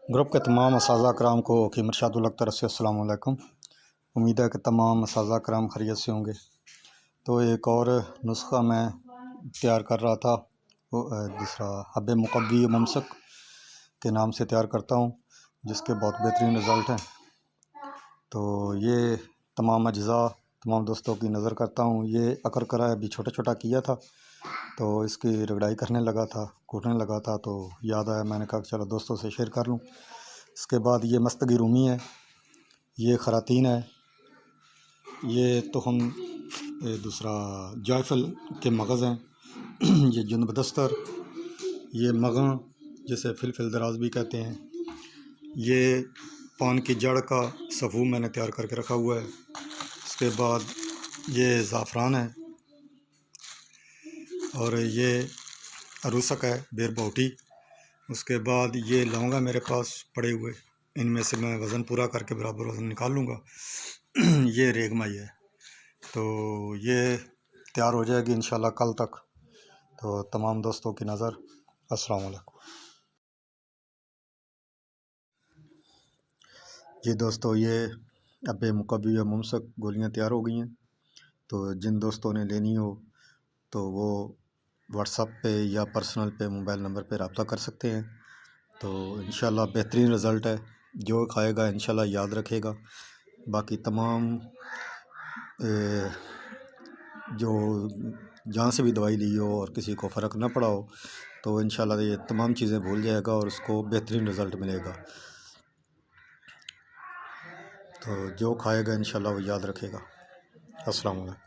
Group के तमाम असाज़ा कराम को हकीम इरशादुल हक तरफ से अस्सलाम वालेकुम। उम्मीद है कि तमाम असाज़ा कराम खैरियत से होंगे। तो एक और नुस्ख़ा मैं तैयार कर रहा था, वो दूसरा हब्ब मुक़व्वी मुमसक के नाम से तैयार करता हूँ, जिसके बहुत बेहतरीन रिज़ल्ट हैं। तो ये तमाम अज्ज़ा तमाम दोस्तों की नज़र करता हूँ। ये अकर करा अभी छोटा छोटा किया था, तो इसकी रगड़ाई करने लगा था, कूटने लगा था, तो याद आया, मैंने कहा चलो दोस्तों से शेयर कर लूँ। इसके बाद ये मस्तगी रूमी है, ये खरातीन है, ये तो हम दूसरा जायफल के मगज़ हैं, ये जुनबदस्तर, ये मगं जिसे फिलफिल दराज भी कहते हैं, ये पान की जड़ का सफ़ू मैंने तैयार करके रखा हुआ है। उसके बाद ये ज़ाफ़रान है, और ये अरूसक है, बेर बोटी। उसके बाद ये लौंगा मेरे पास पड़े हुए, इनमें से मैं वज़न पूरा करके बराबर वज़न निकाल लूँगा। ये रेगमाई है, तो ये तैयार हो जाएगी इंशाल्लाह कल तक। तो तमाम दोस्तों की नज़र। अस्सलाम वालेकुम। जी दोस्तों, ये हब्ब मुक़व्वी मुमसक गोलियाँ तैयार हो गई हैं। तो जिन दोस्तों ने लेनी हो तो वो व्हाट्सएप पे या पर्सनल पे मोबाइल नंबर पे रब्ता कर सकते हैं। तो इंशाल्लाह बेहतरीन रिज़ल्ट है, जो खाएगा इंशाल्लाह याद रखेगा। बाकी तमाम जो जहाँ से भी दवाई ली हो और किसी को फ़र्क ना पड़ा हो, तो इंशाल्लाह ये तमाम चीज़ें भूल जाएगा और उसको बेहतरीन रिज़ल्ट मिलेगा। तो जो खाएगा इंशाल्लाह वो याद रखेगा। अस्सलाम वालेकुम।